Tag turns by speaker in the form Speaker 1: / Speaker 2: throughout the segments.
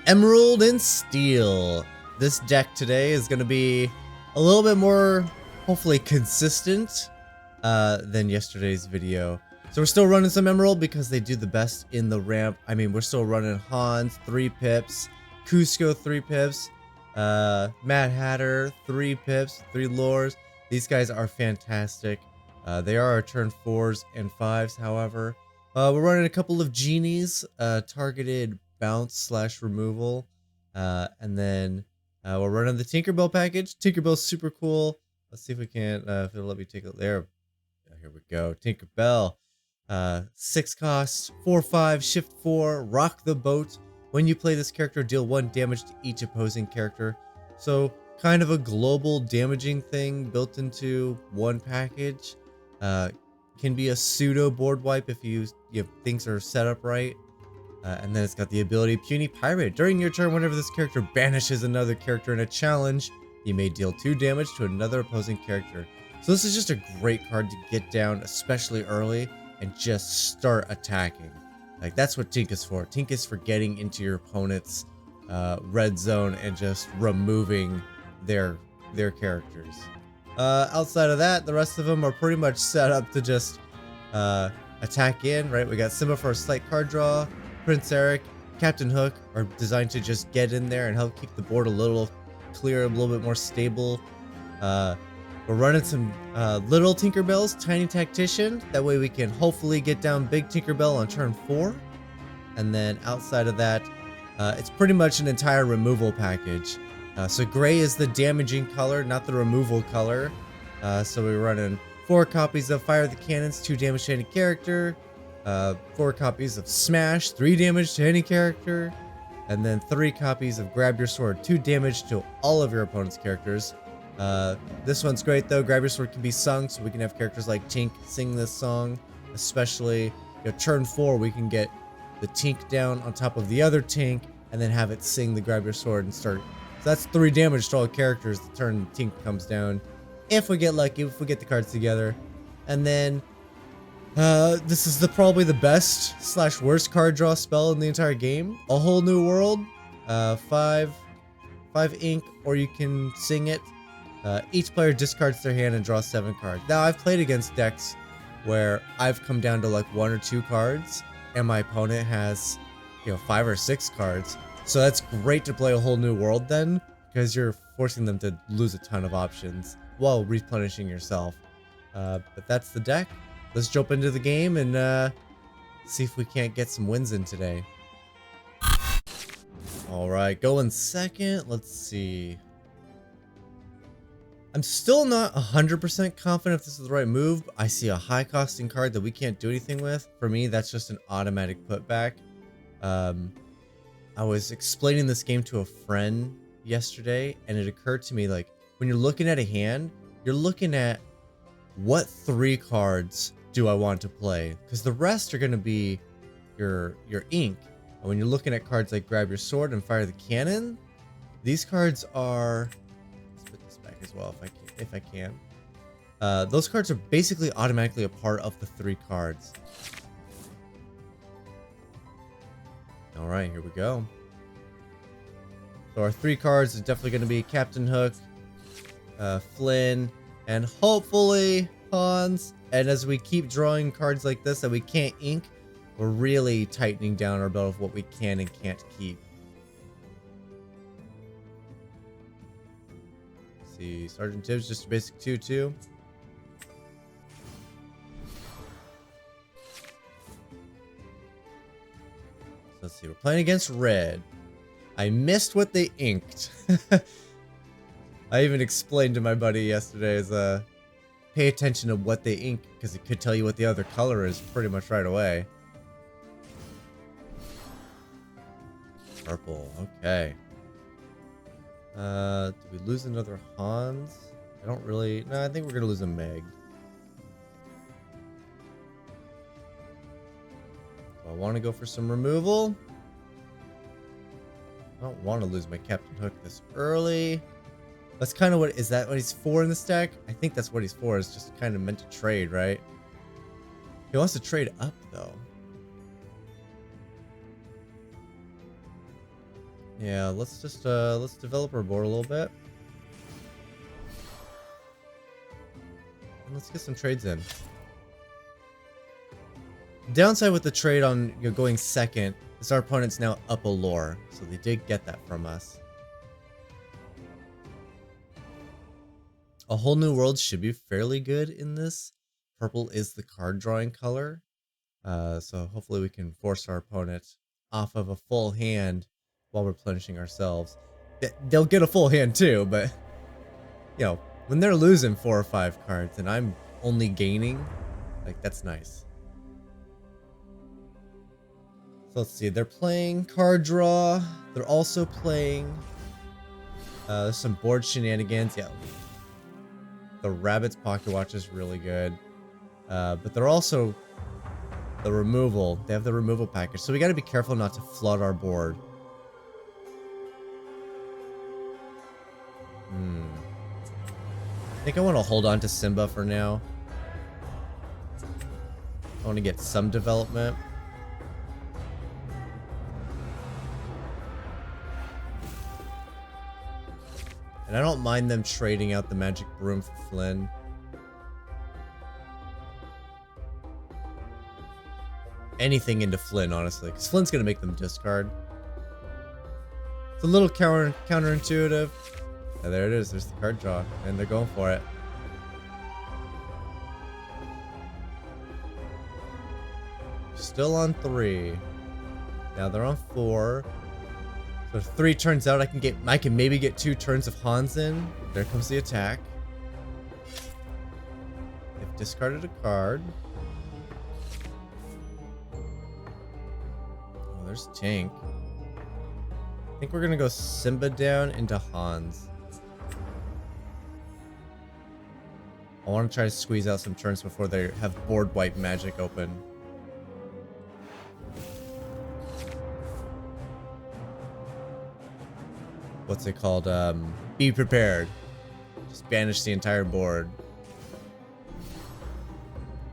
Speaker 1: Emerald and Steel. This deck today is going to be a little bit more, hopefully, consistent than yesterday's video. So we're still running some Emerald because they do the best in the ramp. I mean, we're still running Hans, 3 pips, Cusco, 3 pips, Mad Hatter, 3 pips, 3 lures. These guys are fantastic. They are our turn 4s and 5s, however. We're running a couple of genies, targeted bounce / removal, and then we're running the Tinkerbell package. Tinkerbell's super cool. Let's see if we can, if it'll let me take it there. Here we go. Tinkerbell. 6 cost, 4/5, shift 4, rock the boat. When you play this character, deal 1 damage to each opposing character. So kind of a global damaging thing built into one package. Can be a pseudo board wipe if things are set up right. And then it's got the ability Puny Pirate. During your turn, whenever this character banishes another character in a challenge, you may deal 2 damage to another opposing character. So this is just a great card to get down, especially early, and just start attacking. Like, that's what Tink is for. Tink is for getting into your opponent's red zone and just removing their characters. Outside of that, the rest of them are pretty much set up to just attack in, right? We got Simba for a slight card draw, Prince Eric, Captain Hook are designed to just get in there and help keep the board a little clearer, a little bit more stable. We're running some little Tinkerbells, Tiny Tactician. That way we can hopefully get down Big Tinkerbell on turn 4. And then outside of that, it's pretty much an entire removal package. So gray is the damaging color, not the removal color. So we're running 4 copies of Fire the Cannons, 2 damage to any character. 4 copies of Smash, 3 damage to any character. And then 3 copies of Grab Your Sword, 2 damage to all of your opponent's characters. This one's great though. Grab Your Sword can be sung, so we can have characters like Tink sing this song. Especially, turn 4, we can get the Tink down on top of the other Tink, and then have it sing the Grab Your Sword and start. So that's 3 damage to all characters the turn Tink comes down. If we get lucky, if we get the cards together. And then, this is probably the best / worst card draw spell in the entire game. A Whole New World, 5 ink, or you can sing it. Each player discards their hand and draws 7 cards. Now, I've played against decks where I've come down to like 1 or 2 cards, and my opponent has, 5 or 6 cards. So that's great to play A Whole New World then, because you're forcing them to lose a ton of options while replenishing yourself. But that's the deck. Let's jump into the game and see if we can't get some wins in today. Alright, going second. Let's see. I'm still not 100% confident if this is the right move. I see a high costing card that we can't do anything with. For me, that's just an automatic putback. I was explaining this game to a friend yesterday, and it occurred to me, like, when you're looking at a hand, you're looking at what 3 cards do I want to play? Because the rest are going to be your ink. And when you're looking at cards like Grab Your Sword and Fire the Cannon, these cards are... Let's put this back as well if I can. Those cards are basically automatically a part of the 3 cards. Alright, here we go. So our 3 cards is definitely going to be Captain Hook, Flynn, and hopefully Hans. And as we keep drawing cards like this that we can't ink, we're really tightening down our belt of what we can and can't keep. Let's see, Sergeant Tibbs, just a basic 2/2. Let's see, we're playing against red. I missed what they inked. I even explained to my buddy yesterday is pay attention to what they ink, because it could tell you what the other color is pretty much right away. Purple, okay. Do we lose another Hans? I don't really... No, I think we're gonna lose a Meg. I want to go for some removal. I don't want to lose my Captain Hook this early. That's kind of what... Is that what he's for in this deck? I think that's what he's for. Is just kind of meant to trade, right? He wants to trade up, though. Yeah, let's just let's develop our board a little bit. And let's get some trades in. Downside with the trade on going second is our opponent's now up a lore, so they did get that from us. A whole new world should be fairly good in this. Purple is the card drawing color, so hopefully we can force our opponent off of a full hand while replenishing ourselves. They'll get a full hand too, but you know, when they're losing 4 or 5 cards and I'm only gaining, like, that's nice. So let's see, they're playing card draw. They're also playing there's some board shenanigans. Yeah, the Rabbit's Pocket Watch is really good, but they're also the removal. They have the removal package, so we got to be careful not to flood our board. I think I want to hold on to Simba for now. I want to get some development. And I don't mind them trading out the Magic Broom for Flynn. Anything into Flynn, honestly, because Flynn's going to make them discard. It's a little counterintuitive. Oh, there it is. There's the card draw. And they're going for it. Still on 3. Now they're on 4. So if 3 turns out, I can maybe get 2 turns of Hans in. There comes the attack. They've discarded a card. Oh, there's Tank. I think we're gonna go Simba down into Hans. I want to try to squeeze out some turns before they have board wipe magic open. What's it called? Be prepared. Just banish the entire board.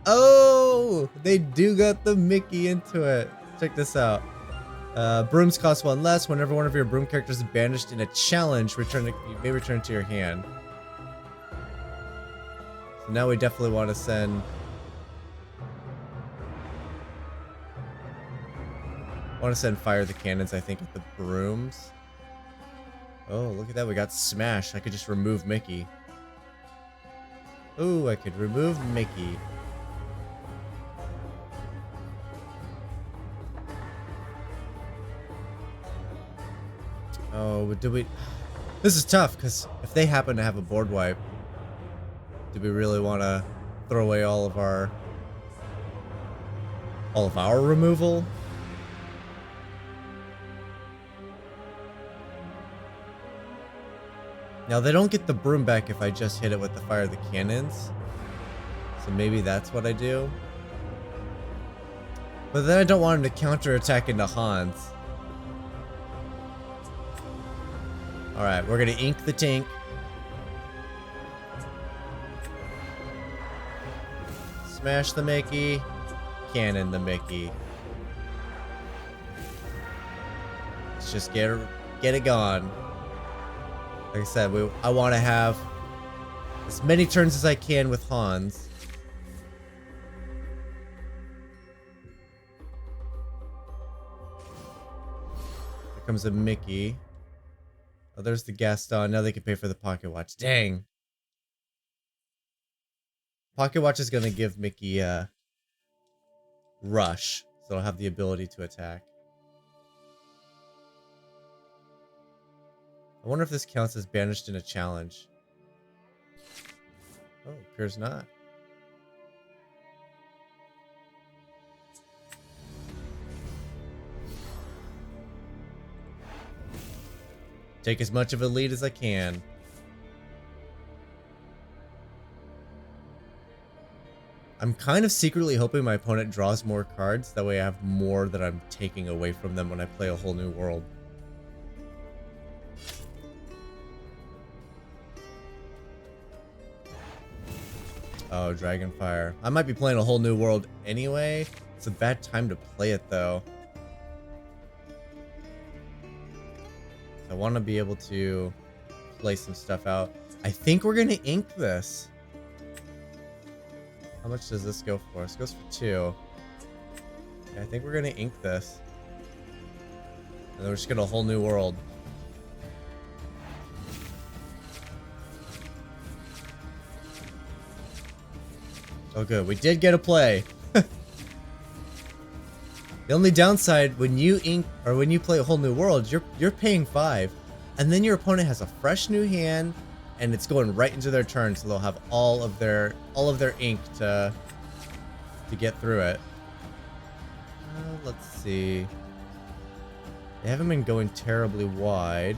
Speaker 1: Oh! They do got the Mickey into it. Check this out. Brooms cost 1 less. Whenever one of your broom characters is banished in a challenge, you may return to your hand. So now we definitely want to send... Fire the Cannons, I think, at the brooms. Oh, look at that. We got Smash. I could just remove Mickey. Oh, I could remove Mickey. Oh, do we... This is tough, because if they happen to have a board wipe, do we really want to throw away all of our removal? Now, they don't get the broom back if I just hit it with the Fire of the Cannons. So maybe that's what I do. But then I don't want him to counterattack into Hans. Alright, we're gonna ink the Tank. Smash the Mickey. Cannon the Mickey. Let's just get it gone. Like I said, I want to have as many turns as I can with Hans. Here comes a Mickey. Oh, there's the Gaston. Now they can pay for the Pocket Watch. Dang. Pocket Watch is going to give Mickey a rush, so I'll have the ability to attack. I wonder if this counts as banished in a challenge. Oh, appears not. Take as much of a lead as I can. I'm kind of secretly hoping my opponent draws more cards. That way I have more that I'm taking away from them when I play a whole new world. Oh, Dragonfire. I might be playing a whole new world anyway. It's a bad time to play it, though. I want to be able to play some stuff out. I think we're gonna ink this. How much does this go for? This goes for 2. Okay, I think we're gonna ink this. And then we're just gonna a whole new world. Oh good, we did get a play. The only downside when you ink or when you play a whole new world, you're paying 5. And then your opponent has a fresh new hand and it's going right into their turn, so they'll have all of their ink to get through it. Let's see. They haven't been going terribly wide.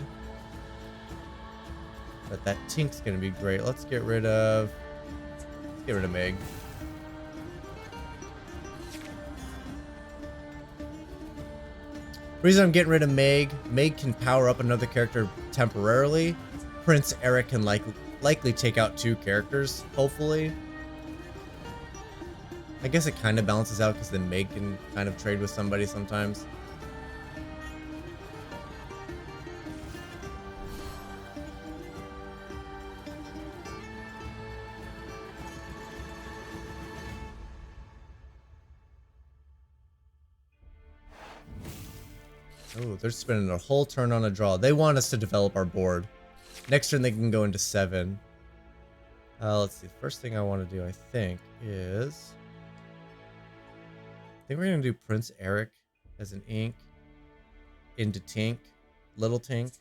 Speaker 1: But that Tink's gonna be great. Let's get rid of Meg. The reason I'm getting rid of Meg can power up another character temporarily. Prince Eric can likely take out 2 characters, hopefully. I guess it kind of balances out because then Meg can kind of trade with somebody sometimes. Oh, they're spending a whole turn on a draw. They want us to develop our board. Next turn they can go into 7. Let's see. First thing I want to do, I think, is... I think we're going to do Prince Eric as an ink into Tink. Little Tink.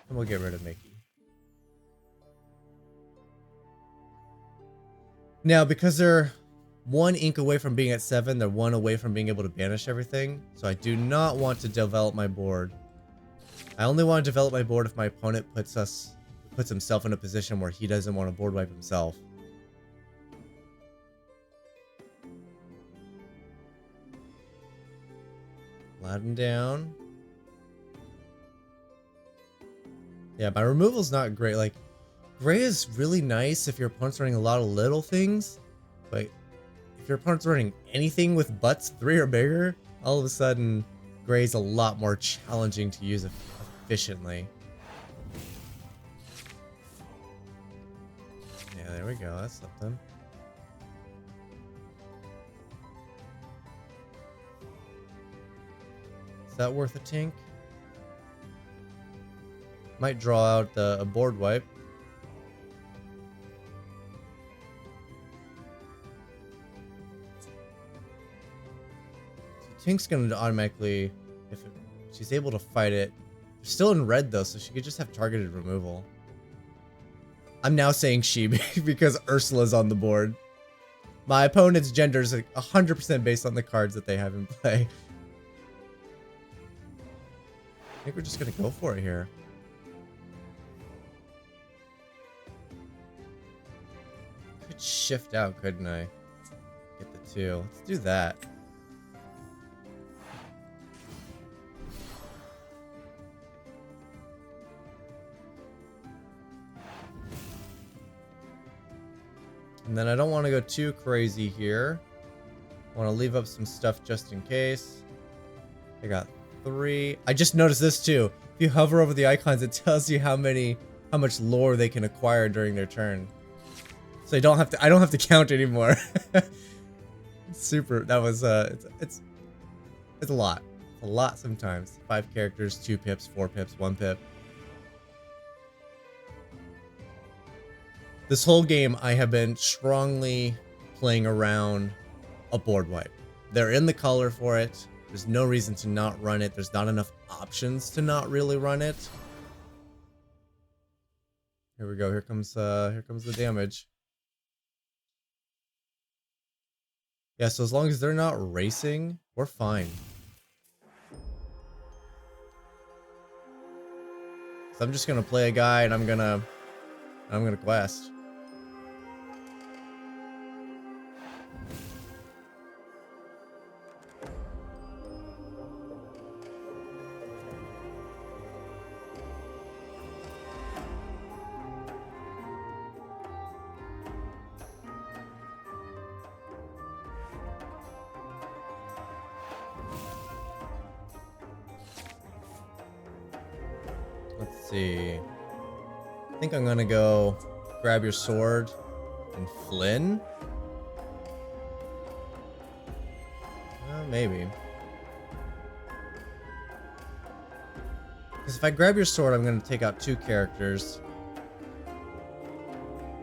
Speaker 1: And we'll get rid of Mickey. Now, because they're 1 ink away from being at 7, they're 1 away from being able to banish everything. So I do not want to develop my board. I only want to develop my board if my opponent puts himself in a position where he doesn't want to board wipe himself. Aladdin down. Yeah, my removal's not great. Like, gray is really nice if your opponent's running a lot of little things, but if your opponent's running anything with butts 3 or bigger, all of a sudden, gray's a lot more challenging to use efficiently. Yeah, there we go. That's something. Is that worth a Tink? Might draw out a board wipe. Tink's gonna automatically, she's able to fight it. They're still in red though, so she could just have targeted removal. I'm now saying she because Ursula's on the board. My opponent's gender is 100% based on the cards that they have in play. I think we're just gonna go for it here. Could shift out, couldn't I? Get the 2. Let's do that. And then I don't want to go too crazy here. I want to leave up some stuff just in case. I got 3. I just noticed this too. If you hover over the icons, it tells you how much lore they can acquire during their turn. So I don't have to count anymore. Super. That was it's a lot. A lot sometimes. 5 characters, 2 pips, 4 pips, 1 pip. This whole game, I have been strongly playing around a board wipe. They're in the color for it. There's no reason to not run it. There's not enough options to not really run it. Here we go. Here comes the damage. Yeah, so as long as they're not racing, we're fine. So I'm just gonna play a guy and I'm gonna quest. Let's see. I think I'm gonna go grab your sword and Flynn. Maybe. Because if I grab your sword, I'm gonna take out 2 characters.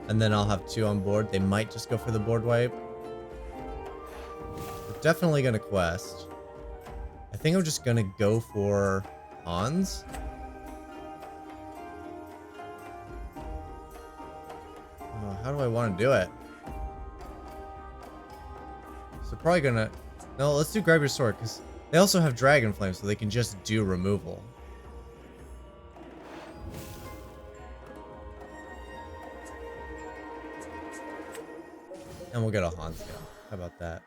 Speaker 1: And then I'll have 2 on board. They might just go for the board wipe. We're definitely gonna quest. I think I'm just gonna go for Hans. Oh, how do I want to do it? So probably gonna... No, let's do grab your sword, because they also have Dragon Flame, so they can just do removal. And we'll get a Hans down. How about that?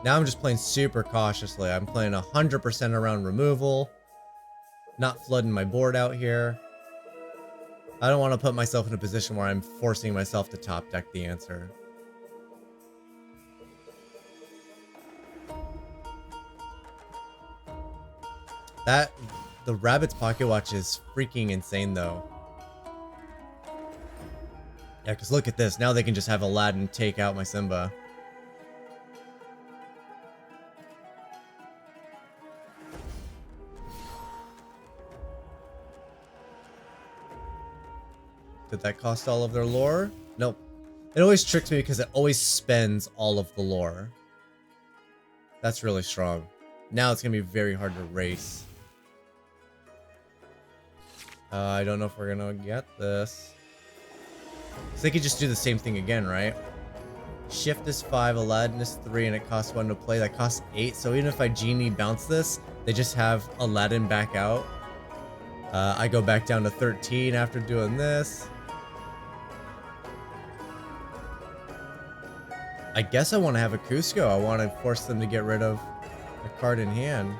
Speaker 1: Now I'm just playing super cautiously. I'm playing 100% around removal. Not flooding my board out here. I don't want to put myself in a position where I'm forcing myself to top deck the answer. The Rabbit's Pocket Watch is freaking insane though. Yeah, because look at this. Now they can just have Aladdin take out my Simba. Did that cost all of their lore? Nope. It always tricks me because it always spends all of the lore. That's really strong. Now it's going to be very hard to race. I don't know if we're going to get this. So they could just do the same thing again, right? Shift is 5, Aladdin is 3, and it costs 1 to play. That costs 8. So even if I Genie bounce this, they just have Aladdin back out. I go back down to 13 after doing this. I guess I want to have a Cusco. I want to force them to get rid of a card in hand.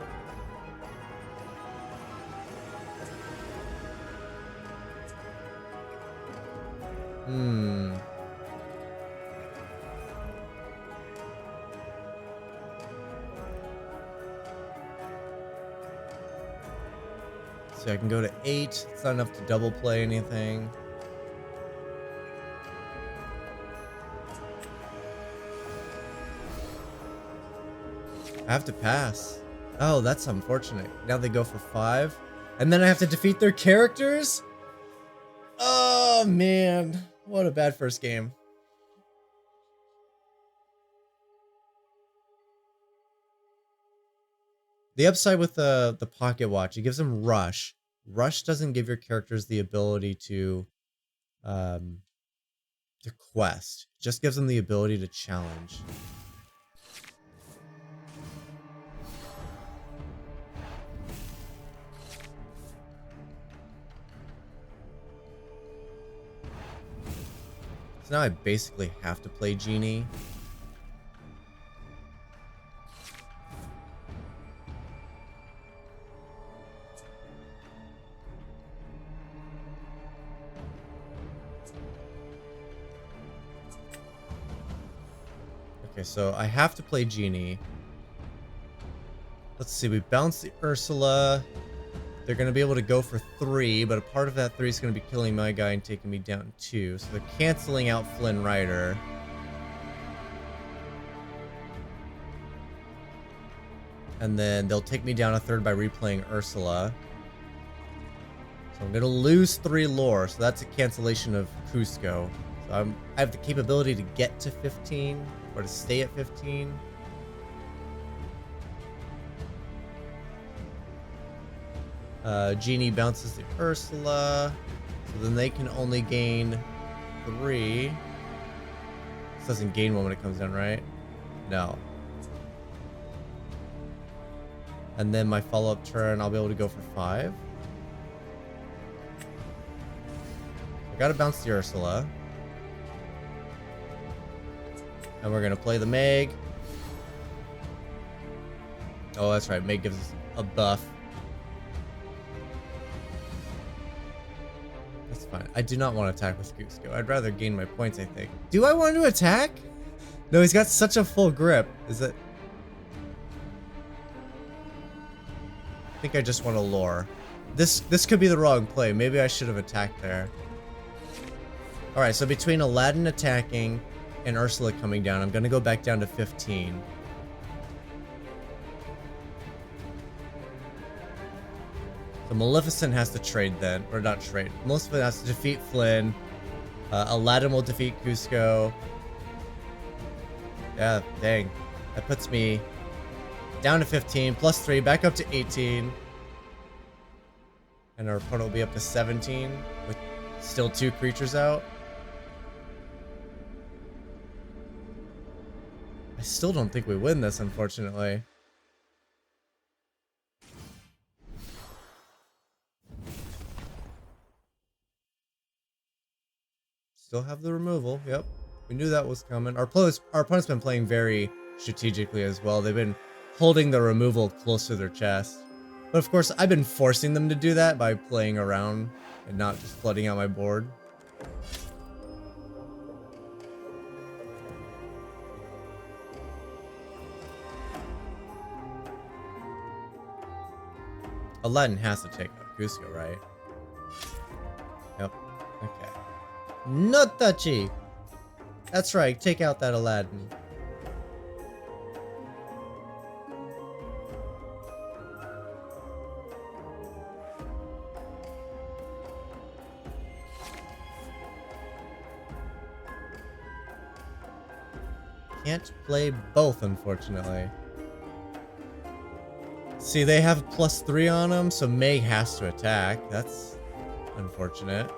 Speaker 1: So I can go to 8. It's not enough to double play anything. I have to pass. Oh, that's unfortunate. Now they go for 5. And then I have to defeat their characters? Oh, man. What a bad first game. The upside with the Pocket Watch, it gives them Rush. Rush doesn't give your characters the ability to quest. It just gives them the ability to challenge. So now I basically have to play Genie. Okay, so I have to play Genie. Let's see, we bounce the Ursula. They're going to be able to go for 3, but a part of that 3 is going to be killing my guy and taking me down 2. So they're canceling out Flynn Rider. And then they'll take me down a 3rd by replaying Ursula. So I'm going to lose 3 lore, so that's a cancellation of Cusco. So I have the capability to get to 15, or to stay at 15. Genie bounces the Ursula, so then they can only gain 3. This doesn't gain 1 when it comes down, right? No. And then my follow-up turn, I'll be able to go for 5. I gotta bounce the Ursula. And we're gonna play the Meg. Oh, that's right, Meg gives us a buff. Fine. I do not want to attack with Cusco. I'd rather gain my points, I think. Do I want to attack? No, he's got such a full grip. Is think I just want to lure. This could be the wrong play. Maybe I should have attacked there. Alright, so between Aladdin attacking and Ursula coming down, I'm going to go back down to 15. So Maleficent has to trade then. Or not trade. Maleficent has to defeat Flynn. Aladdin will defeat Cusco. Yeah, dang. That puts me down to 15, plus 3, back up to 18. And our opponent will be up to 17, with still 2 creatures out. I still don't think we win this, unfortunately. Still have the removal, yep. We knew that was coming. Our opponent's been playing very strategically as well. They've been holding the removal close to their chest. But of course, I've been forcing them to do that by playing around and not just flooding out my board. Aladdin has to take out Cusco, right? Yep. Okay. No touchy! That's right, take out that Aladdin. Can't play both, unfortunately. See, they have +3 on them, so May has to attack. That's unfortunate.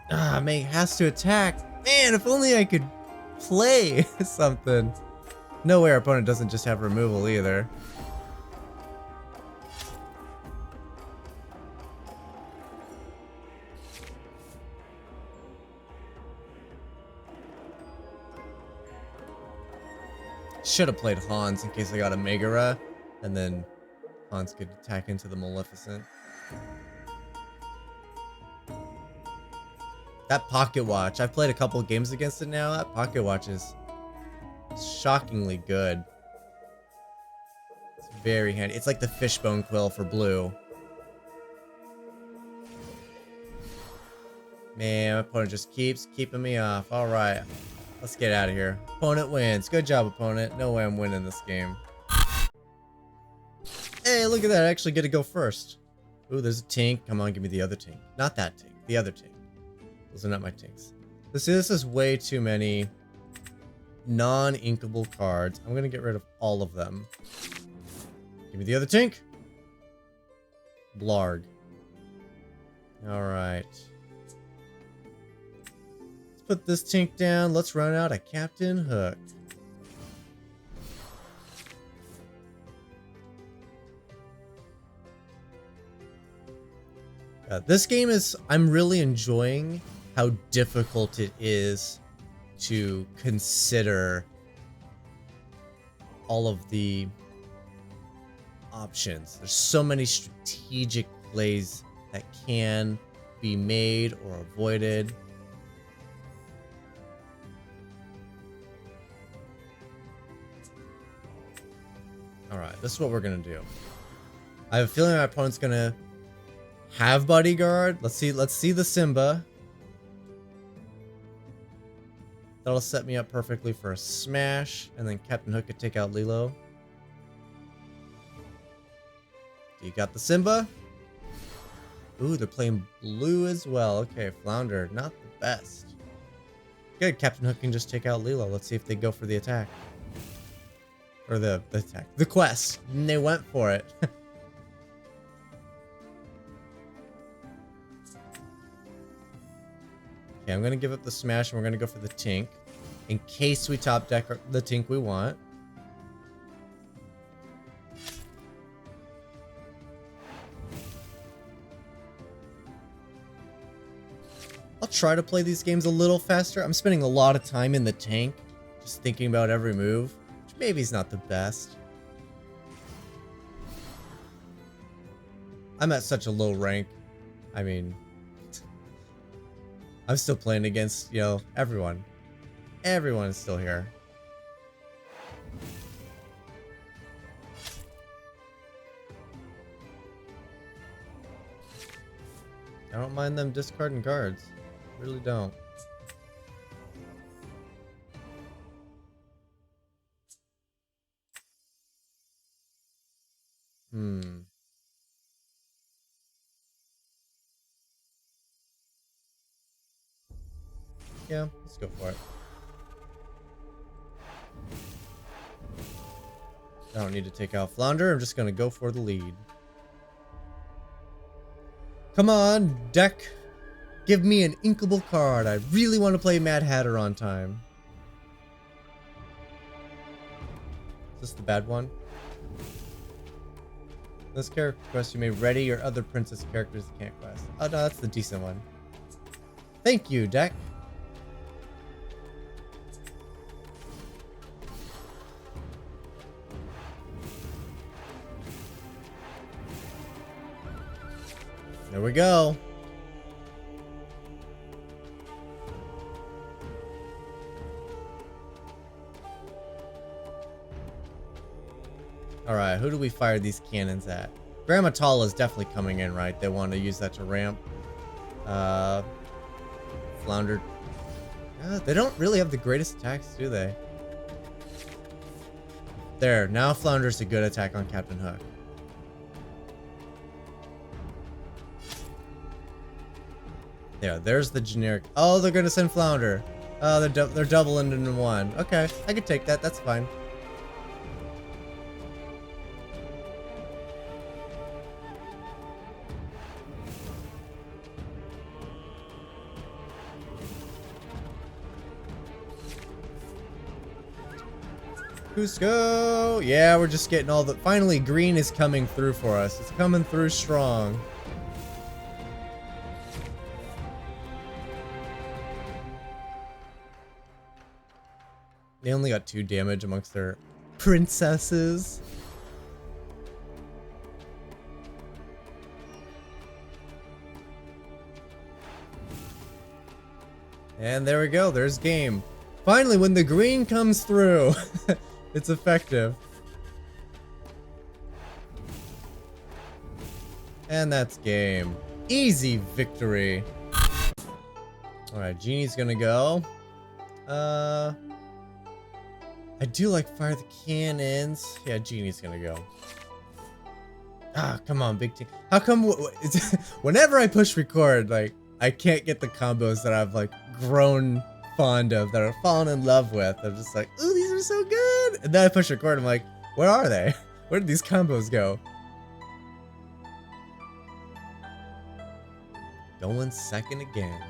Speaker 1: Ah, May has to attack. Man, if only I could play something. No way our opponent doesn't just have removal either. Should have played Hans in case I got a Megara, and then Hans could attack into the Maleficent. That Pocket Watch, I've played a couple games against it now. That Pocket Watch is shockingly good. It's very handy. It's like the Fishbone Quill for blue. Man, my opponent just keeps keeping me off. Alright, let's get out of here. Opponent wins. Good job, opponent. No way I'm winning this game. Hey, look at that. I actually get to go first. Ooh, there's a Tink. Come on, give me the other Tink. Not that Tink. The other Tink. Those are not my Tinks. This is way too many non-inkable cards. I'm going to get rid of all of them. Give me the other Tink. Blarg. Alright. Let's put this Tink down. Let's run out a Captain Hook. This game is... I'm really enjoying how difficult it is to consider all of the options. There's so many strategic plays that can be made or avoided. Alright, this is what we're gonna do. I have a feeling my opponent's gonna have Bodyguard. Let's see the Simba. That'll set me up perfectly for a smash, and then Captain Hook could take out Lilo. You got the Simba? Ooh, they're playing blue as well. Okay, Flounder, not the best. Good, Captain Hook can just take out Lilo. Let's see if they go for the attack. Or the attack. The quest. And they went for it. Okay, I'm going to give up the smash and we're going to go for the Tink. In case we top deck the Tink we want. I'll try to play these games a little faster. I'm spending a lot of time in the tank, just thinking about every move, which maybe is not the best. I'm at such a low rank. I mean, I'm still playing against, you know, everyone. Everyone is still here. I don't mind them discarding cards. Really don't. Yeah, let's go for it. I don't need to take out Flounder. I'm just gonna go for the lead. Come on, deck. Give me an inkable card. I really want to play Mad Hatter on time. Is this the bad one? This character quest you may ready your other princess characters can't quest. Oh no, that's the decent one. Thank you, deck. There we go. Alright, who do we fire these cannons at? Grandma Tall is definitely coming in, right? They want to use that to ramp. Flounder. They don't really have the greatest attacks, do they? There, now Flounder's a good attack on Captain Hook. Yeah, there's the generic. Oh, they're gonna send Flounder. Oh, they're doubling into one. Okay, I could take that. That's fine. Cusco! Yeah, we're just getting all the... Finally, green is coming through for us. It's coming through strong. They only got 2 damage amongst their princesses. And there we go. There's game. Finally, when the green comes through, it's effective. And that's game. Easy victory. Alright, Genie's gonna go. I do like fire the cannons. Yeah, Genie's gonna go. Ah, come on, big team. How come whenever I push record, like, I can't get the combos that I've, like, grown fond of, that I've fallen in love with. I'm just like, ooh, these are so good! And then I push record, I'm like, where are they? Where did these combos go? Going second again.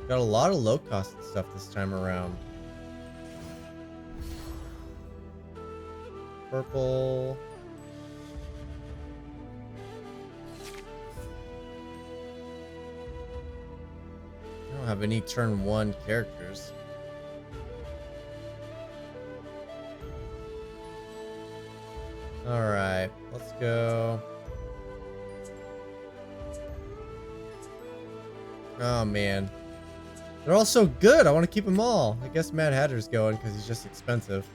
Speaker 1: Got a lot of low cost stuff this time around. Purple. I don't have any turn 1 characters. Alright, let's go. Oh man. They're all so good. I want to keep them all. I guess Mad Hatter's going because he's just expensive.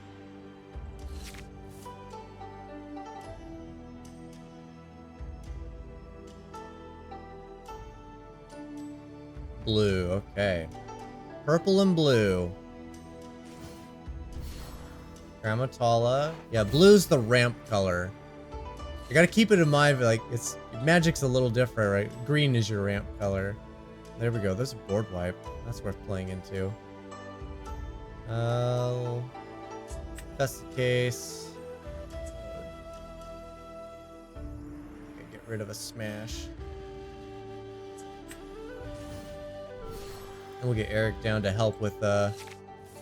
Speaker 1: Blue. Okay. Purple and blue. Grammatala. Yeah, blue's the ramp color. You gotta keep it in mind, like, it's magic's a little different, right? Green is your ramp color. There we go. There's a board wipe. That's worth playing into. If that's the case. Get rid of a smash. And we'll get Eric down to help with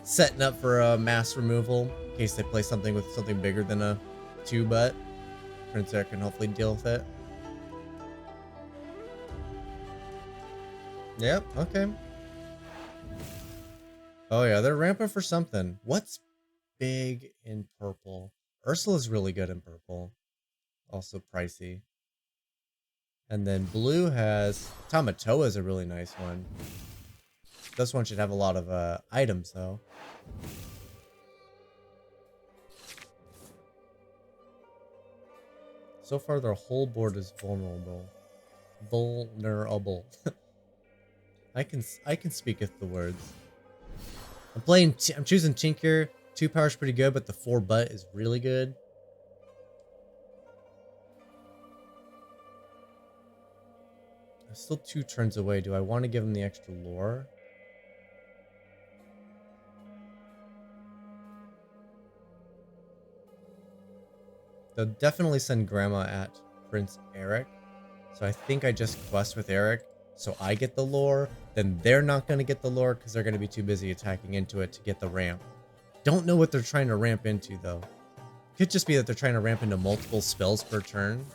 Speaker 1: setting up for a mass removal in case they play something with something bigger than a 2-butt. Prince Eric can hopefully deal with it. Yep, okay. Oh yeah, they're ramping for something. What's big in purple? Ursula's really good in purple. Also pricey. And then blue has... Tamatoa is a really nice one. This one should have a lot of items though. So far, their whole board is vulnerable. Vulnerable. I can speaketh the words. I'm choosing Tink here. 2 power is pretty good, but the 4 butt is really good. I'm still 2 turns away. Do I want to give him the extra lore? They'll definitely send Grandma at Prince Eric. So I think I just quest with Eric so I get the lore. Then they're not going to get the lore because they're going to be too busy attacking into it to get the ramp. Don't know what they're trying to ramp into though. Could just be that they're trying to ramp into multiple spells per turn.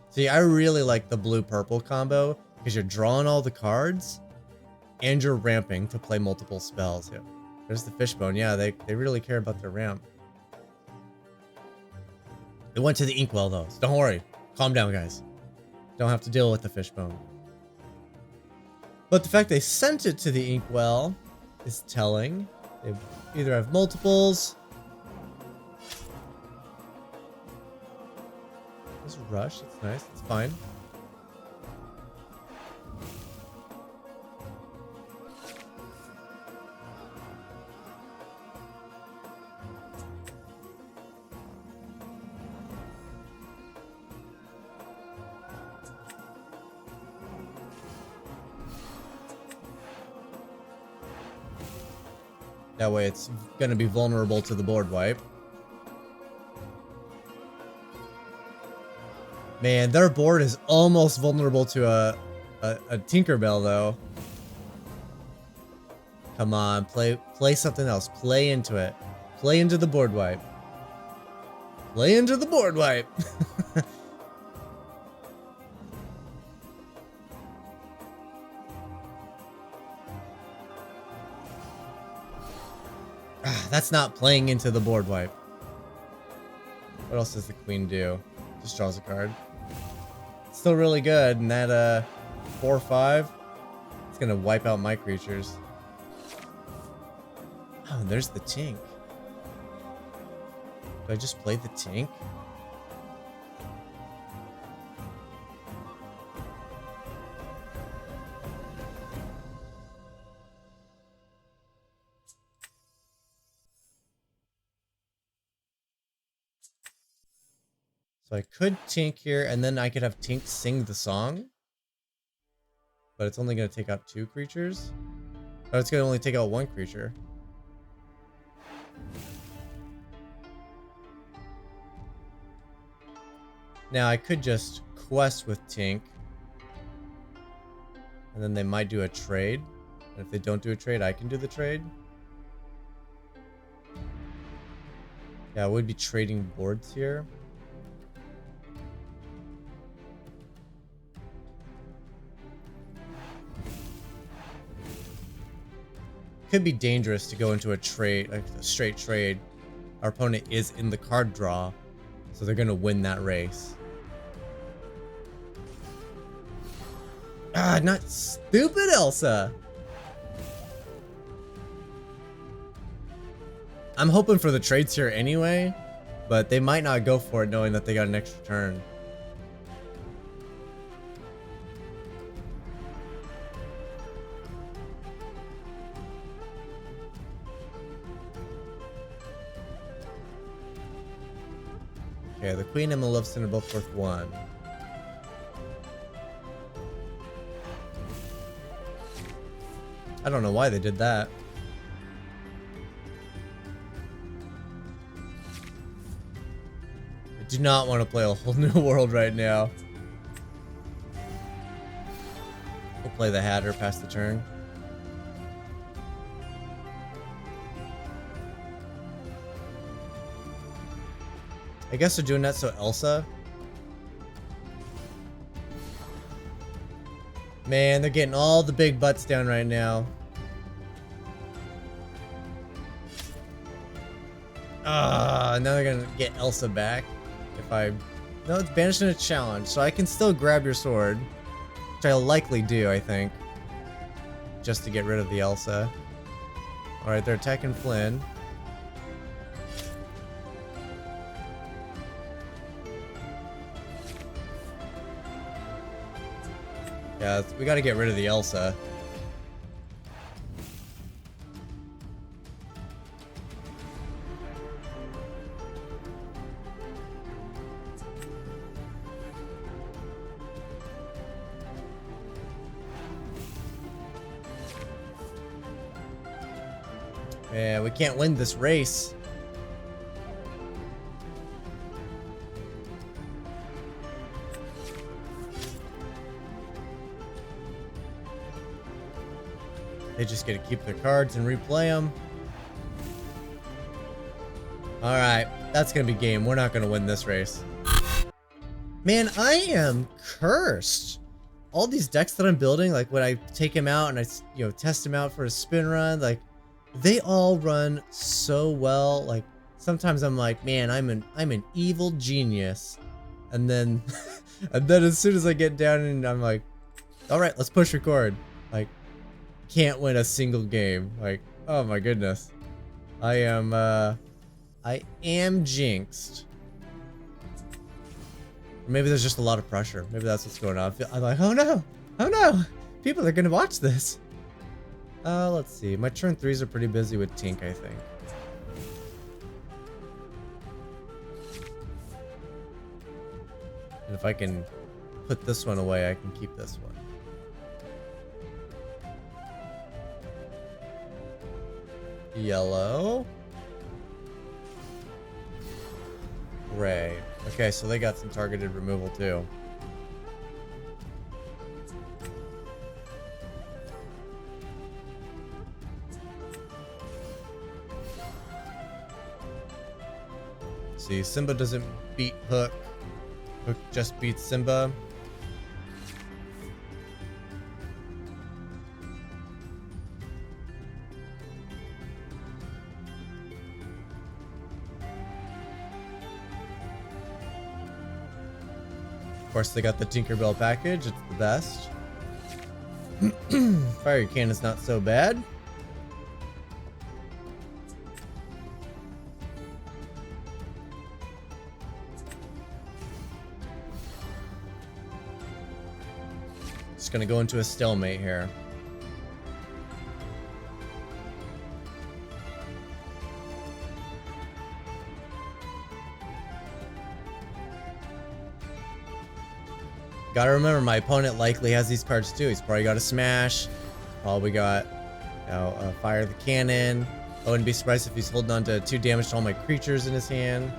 Speaker 1: See, I really like the blue-purple combo because you're drawing all the cards and you're ramping to play multiple spells. Yeah. There's the fishbone. Yeah, they really care about their ramp. It went to the inkwell though, so don't worry. Calm down, guys. Don't have to deal with the fishbone. But the fact they sent it to the inkwell is telling. They either have multiples. This rush, it's nice, it's fine. That way it's gonna be vulnerable to the board wipe. Man, their board is almost vulnerable to a Tinkerbell though. Come on, play something else. Play into it. Play into the board wipe. Play into the board wipe. That's not playing into the board wipe. What else does the queen do? Just draws a card. It's still really good, and that 4/5, it's gonna wipe out my creatures. Oh, and there's the Tink. Do I just play the Tink? So I could Tink here, and then I could have Tink sing the song. But it's only going to take out 2 creatures. Oh, it's going to only take out 1 creature. Now I could just quest with Tink. And then they might do a trade. And if they don't do a trade, I can do the trade. Yeah, I would be trading boards here. Could be dangerous to go into a trade, like a straight trade. Our opponent is in the card draw, so they're gonna win that race. Ah, not stupid Elsa. I'm hoping for the trades here anyway, but they might not go for it knowing that they got an extra turn. Okay, the Queen and Maleficent are both worth 1. I don't know why they did that. I do not want to play a whole new world right now. We'll play the Hatter past the turn. I guess they're doing that so Elsa. Man, they're getting all the big butts down right now. Ah, now they're gonna get Elsa back. If I... No, it's banishing a challenge, so I can still grab your sword. Which I'll likely do, I think. Just to get rid of the Elsa. Alright, they're attacking Flynn. Yeah, we gotta get rid of the Elsa. Yeah, we can't win this race. They just get to keep their cards and replay them. Alright, that's gonna be game. We're not gonna win this race. Man, I am cursed. All these decks that I'm building, like when I take him out and I, test him out for a spin run, like they all run so well. Like sometimes I'm like, man, I'm an evil genius. And then and then as soon as I get down and I'm like, all right, let's push record. Like can't win a single game. Like, oh my goodness. I am jinxed. Maybe there's just a lot of pressure. Maybe that's what's going on. I'm like, oh no, people are gonna watch this. Let's see. My turn 3s are pretty busy with Tink, I think. And if I can put this one away, I can keep this one. Yellow. Gray. Okay, so they got some targeted removal too. See, Simba doesn't beat Hook. Hook just beats Simba. Of course, they got the Tinkerbell package. It's the best. Fire Cannon's not so bad. Just gonna go into a stalemate here. Gotta remember, my opponent likely has these cards too. He's probably got a Smash. Probably got, Fire the Cannon. I wouldn't be surprised if he's holding on to 2 damage to all my creatures in his hand.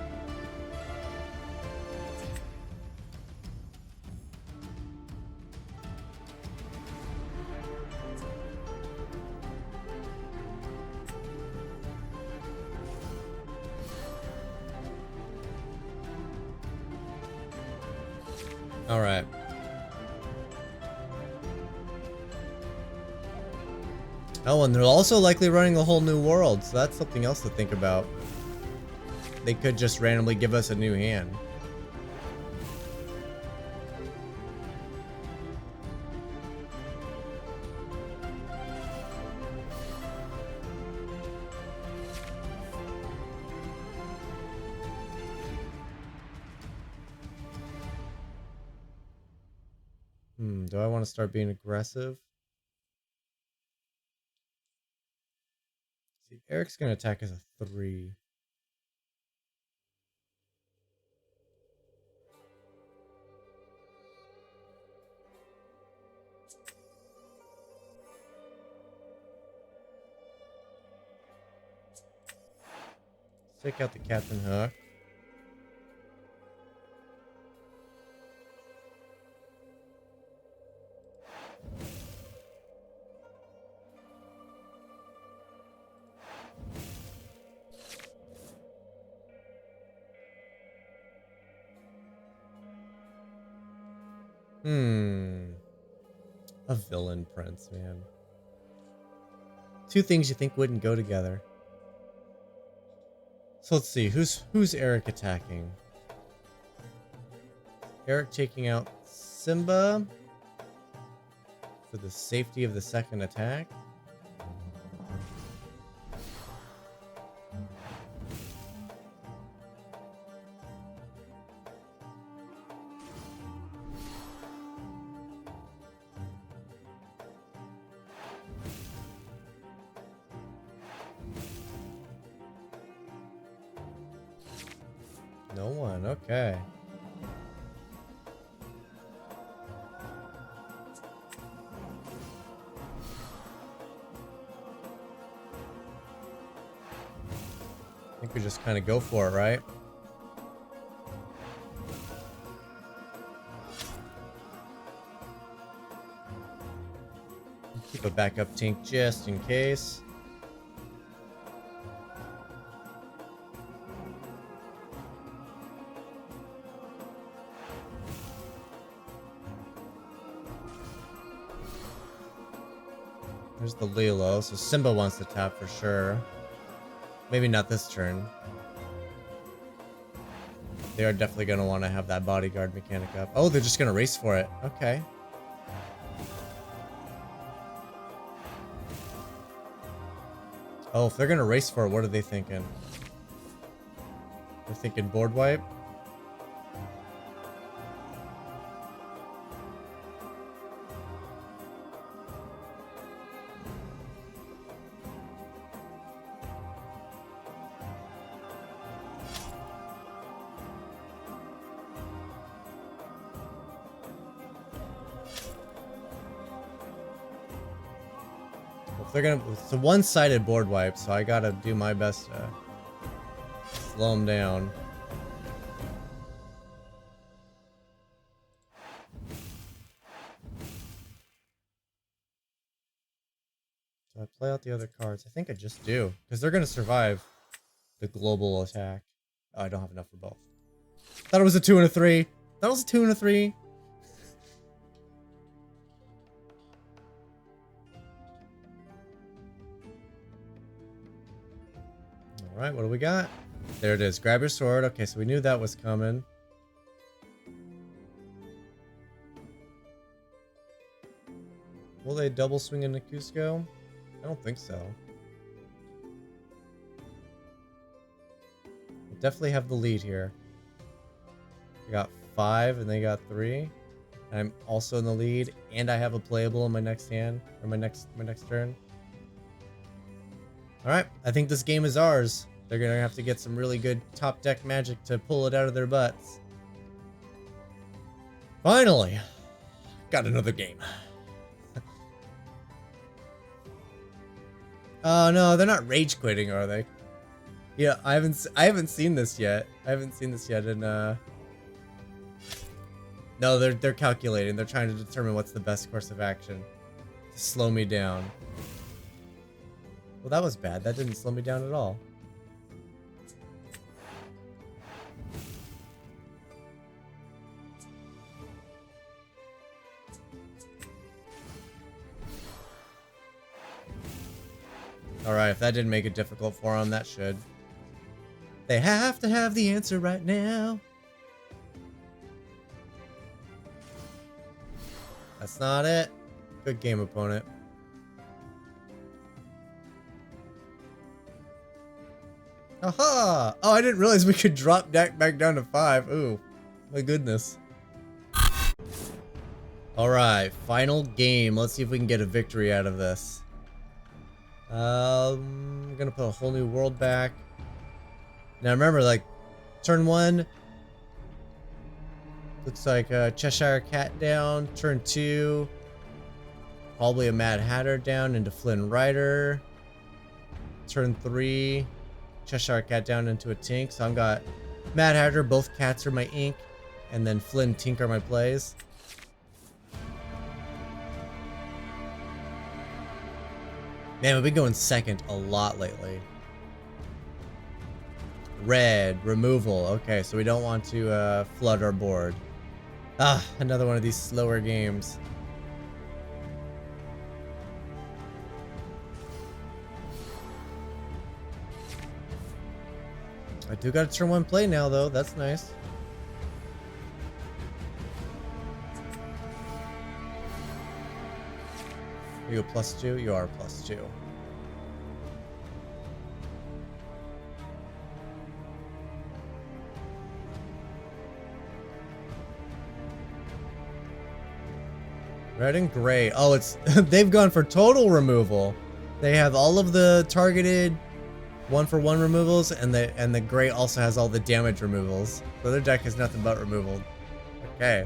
Speaker 1: All right. Oh, and they're also likely running a whole new world, so that's something else to think about. They could just randomly give us a new hand. Do I want to start being aggressive? See, Eric's gonna attack as a 3. Let's take out the Captain Hook. A villain prince, man. 2 things you think wouldn't go together. So let's see, who's Eric attacking? Eric taking out Simba for the safety of the second attack. No one, okay. I think we just kind of go for it, right? Keep a backup tank just in case. There's the Lilo, so Simba wants to tap for sure. Maybe not this turn. They are definitely going to want to have that bodyguard mechanic up. Oh, they're just going to race for it. Okay. Oh, if they're going to race for it, what are they thinking? They're thinking board wipe? If they're gonna, it's a one-sided board wipe, so I gotta do my best to slow them down. So I play out the other cards. I think I just do, because they're gonna survive the global attack. Oh, I don't have enough for both. Thought it was a 2 and a 3. That was a 2 and a 3. Alright, what do we got? There it is. Grab your sword. Okay, so we knew that was coming. Will they double swing into Cusco? I don't think so. We'll definitely have the lead here. We got 5 and they got 3. I'm also in the lead, and I have a playable in my next hand, or my next turn. Alright, I think this game is ours. They're gonna have to get some really good top deck magic to pull it out of their butts. Finally! Got another game. Oh no, they're not rage quitting, are they? Yeah, I haven't seen this yet. I haven't seen this yet, and no, they're calculating. They're trying to determine what's the best course of action to slow me down. Well, that was bad. That didn't slow me down at all. Alright, if that didn't make it difficult for them, that should. They have to have the answer right now. That's not it. Good game, opponent. Aha! Oh, I didn't realize we could drop deck back down to 5. Ooh, my goodness. Alright, final game. Let's see if we can get a victory out of this. I'm gonna put a whole new world back. Now remember, like, turn 1 looks like a Cheshire Cat down. Turn 2, probably a Mad Hatter down into Flynn Rider. Turn 3, Cheshire Cat down into a Tink. So I've got Mad Hatter, both cats are my ink, and then Flynn, Tink are my plays. Man, we've been going second a lot lately. Red, removal. Okay, so we don't want to flood our board. Ah, another one of these slower games. I do got a turn 1 play now, though. That's nice. Are you a +2? You are a +2. Red and gray. Oh, it's they've gone for total removal. They have all of the targeted 1-for-1 removals, and the gray also has all the damage removals. So their deck has nothing but removal. Okay.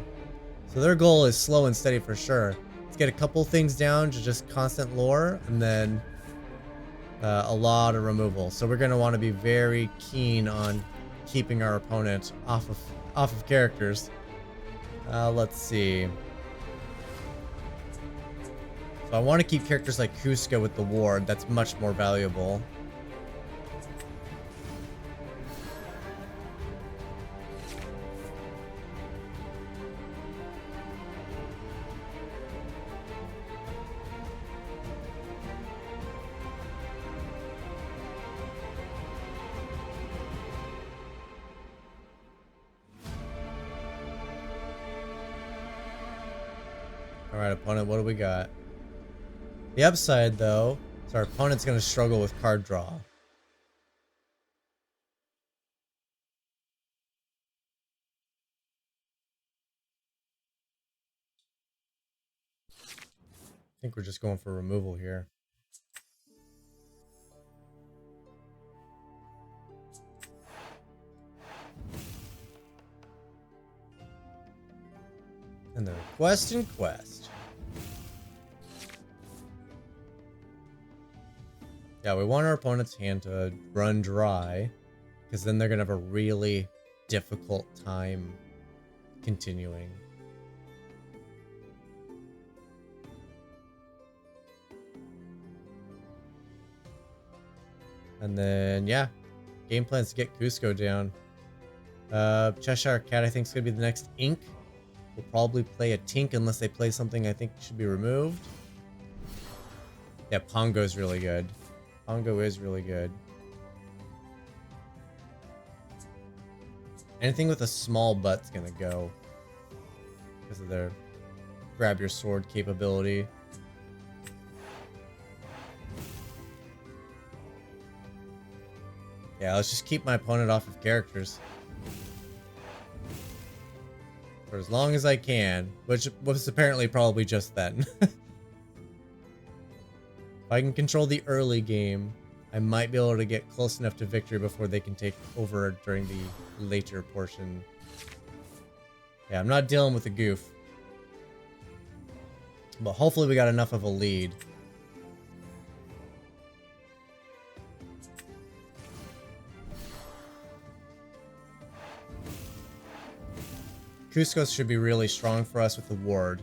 Speaker 1: So their goal is slow and steady for sure. Let's get a couple things down to just constant lore, and then a lot of removal. So we're gonna want to be very keen on keeping our opponent off of characters. Let's see. So I want to keep characters like Cusco with the ward. That's much more valuable. Alright, opponent, what do we got? The upside, though, is our opponent's going to struggle with card draw. I think we're just going for removal here. And the request and quest. Yeah, we want our opponent's hand to run dry, because then they're going to have a really difficult time continuing. And then, yeah, game plan's to get Cusco down. Cheshire Cat, I think, is going to be the next ink. We'll probably play a Tink unless they play something I think should be removed. Yeah, Pongo's really good. Pongo is really good. Anything with a small butt's gonna go because of their grab your sword capability. Yeah, let's just keep my opponent off of characters for as long as I can, which was apparently probably just then. If I can control the early game, I might be able to get close enough to victory before they can take over during the later portion. Yeah, I'm not dealing with a goof. But hopefully we got enough of a lead. Cusco should be really strong for us with the ward.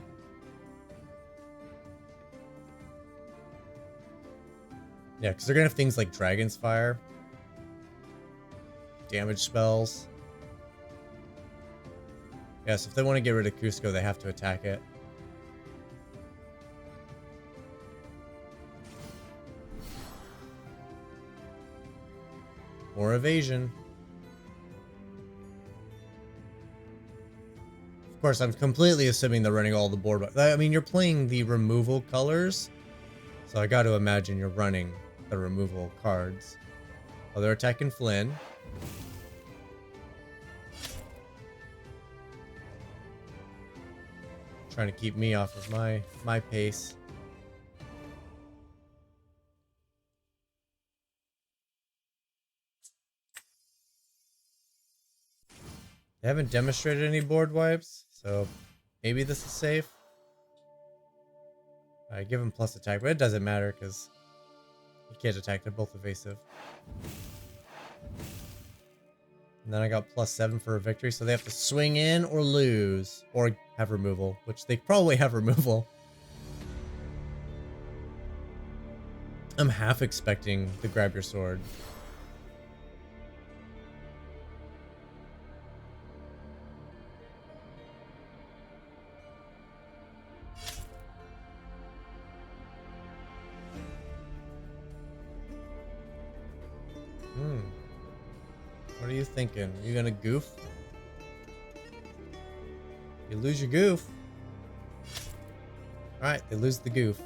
Speaker 1: Yeah, because they're going to have things like Dragon's Fire. Damage spells. Yeah, so if they want to get rid of Cusco, they have to attack it. More evasion. Of course, I'm completely assuming they're running all the board. I mean, you're playing the removal colors. So I got to imagine you're running the removal cards. Oh, they're attacking Flynn. Trying to keep me off of my pace. They haven't demonstrated any board wipes, so maybe this is safe. I give him plus attack, but it doesn't matter because he can't attack. They're both evasive. And then I got +7 for a victory, so they have to swing in or lose, or have removal, which they probably have removal. I'm half expecting to grab your sword. What are you thinking? You gonna goof? You lose your goof. Alright, they lose the goof.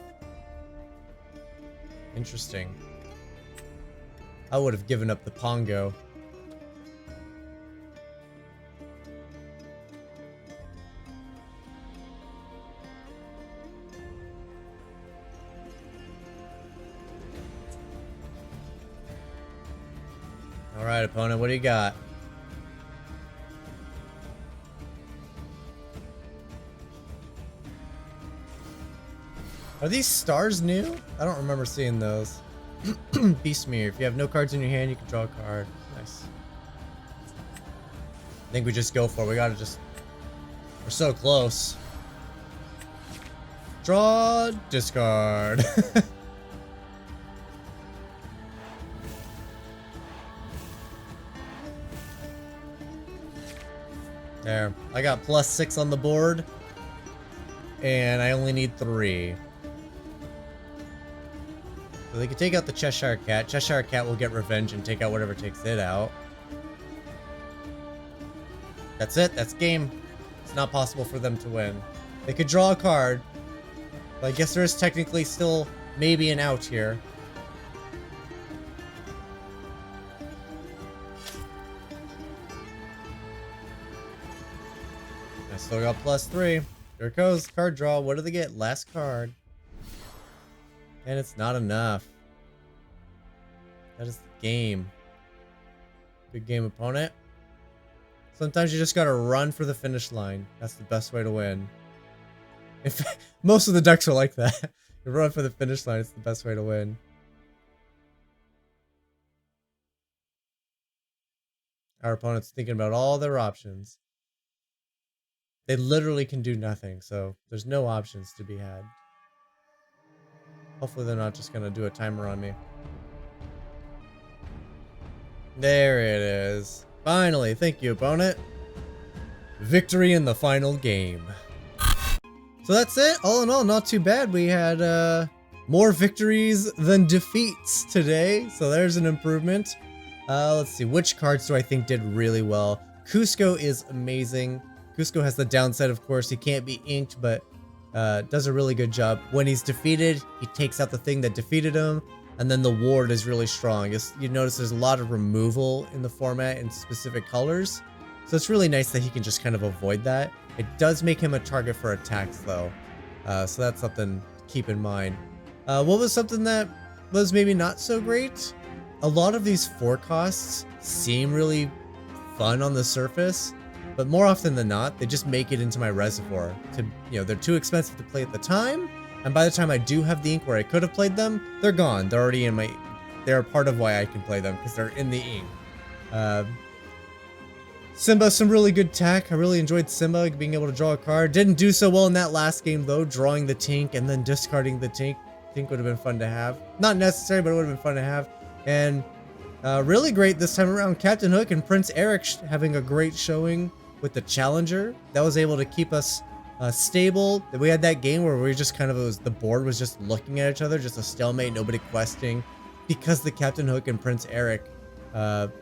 Speaker 1: Interesting. I would have given up the Pongo. All right, opponent, what do you got? Are these stars new? I don't remember seeing those. Beastmere. If you have no cards in your hand, you can draw a card. Nice. I think we just go for it. We gotta just... We're so close. Draw, discard. There. I got +6 on the board. And I only need 3. So they can take out the Cheshire Cat. Cheshire Cat will get revenge and take out whatever takes it out. That's it. That's game. It's not possible for them to win. They could draw a card. But I guess there is technically still maybe an out here. I still got +3. Here it goes. Card draw. What do they get? Last card. And it's not enough. That is the game. Good game, opponent. Sometimes you just gotta run for the finish line. That's the best way to win. In fact, most of the decks are like that. You run for the finish line, it's the best way to win. Our opponent's thinking about all their options. They literally can do nothing, so there's no options to be had. Hopefully they're not just gonna do a timer on me. There it is. Finally, thank you, opponent. Victory in the final game. So that's it. All in all, not too bad. We had more victories than defeats today, so there's an improvement. Let's see, which cards do I think did really well? Cusco is amazing. Cusco has the downside, of course, he can't be inked, but does a really good job. When he's defeated, he takes out the thing that defeated him, and then the ward is really strong. You notice there's a lot of removal in the format in specific colors, so it's really nice that he can just kind of avoid that. It does make him a target for attacks, though, so that's something to keep in mind. What was something that was maybe not so great? A lot of these 4 costs seem really fun on the surface, but more often than not, they just make it into my reservoir. They're too expensive to play at the time, and by the time I do have the ink where I could have played them, they're gone. They're already in my... They're part of why I can play them, because they're in the ink. Simba, some really good tech. I really enjoyed Simba being able to draw a card. Didn't do so well in that last game, though, drawing the Tink and then discarding the Tink. Tink would have been fun to have. Not necessary, but it would have been fun to have. And really great this time around. Captain Hook and Prince Eric having a great showing with the Challenger. That was able to keep us stable. We had that game where we just kind of, the board was just looking at each other, just a stalemate, nobody questing, because the Captain Hook and Prince Eric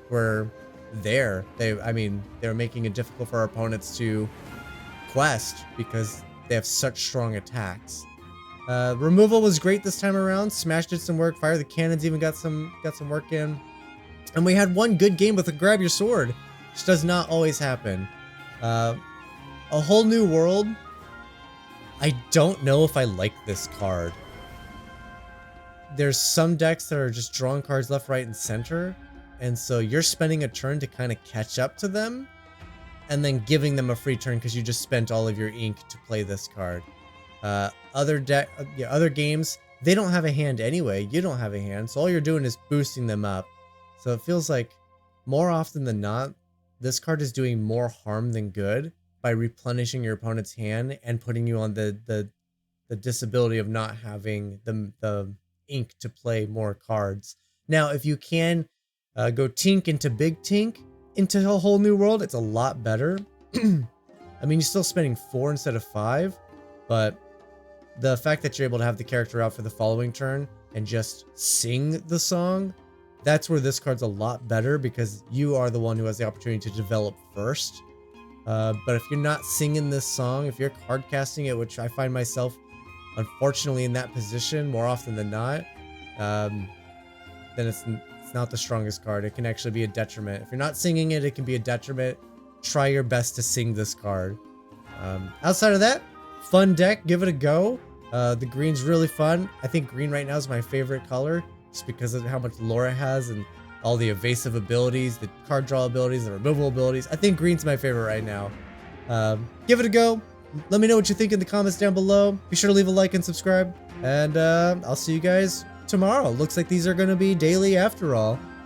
Speaker 1: were there. They were making it difficult for our opponents to quest because they have such strong attacks. Removal was great this time around. Smash did some work. Fire the Cannons even got some work in. And we had one good game with a Grab Your Sword, which does not always happen. A Whole New World. I don't know if I like this card. There's some decks that are just drawing cards left, right, and center. And so you're spending a turn to kind of catch up to them, and then giving them a free turn because you just spent all of your ink to play this card. Other games, they don't have a hand anyway. You don't have a hand, so all you're doing is boosting them up. So it feels like more often than not, this card is doing more harm than good by replenishing your opponent's hand and putting you on the disability of not having the ink to play more cards. Now, if you can go Tink into Big Tink into A Whole New World, it's a lot better. I mean, you're still spending 4 instead of 5, but the fact that you're able to have the character out for the following turn and just sing the song, that's where this card's a lot better because you are the one who has the opportunity to develop first. But if you're not singing this song, if you're card casting it, which I find myself unfortunately in that position more often than not, then it's not the strongest card. It can actually be a detriment. If you're not singing it, it can be a detriment. Try your best to sing this card. Outside of that, fun deck. Give it a go. The green's really fun. I think green right now is my favorite color just because of how much lore it has and all the evasive abilities, the card draw abilities, the removal abilities. I think green's my favorite right now. Give it a go. Let me know what you think in the comments down below. Be sure to leave a like and subscribe. And I'll see you guys tomorrow. Looks like these are going to be daily after all.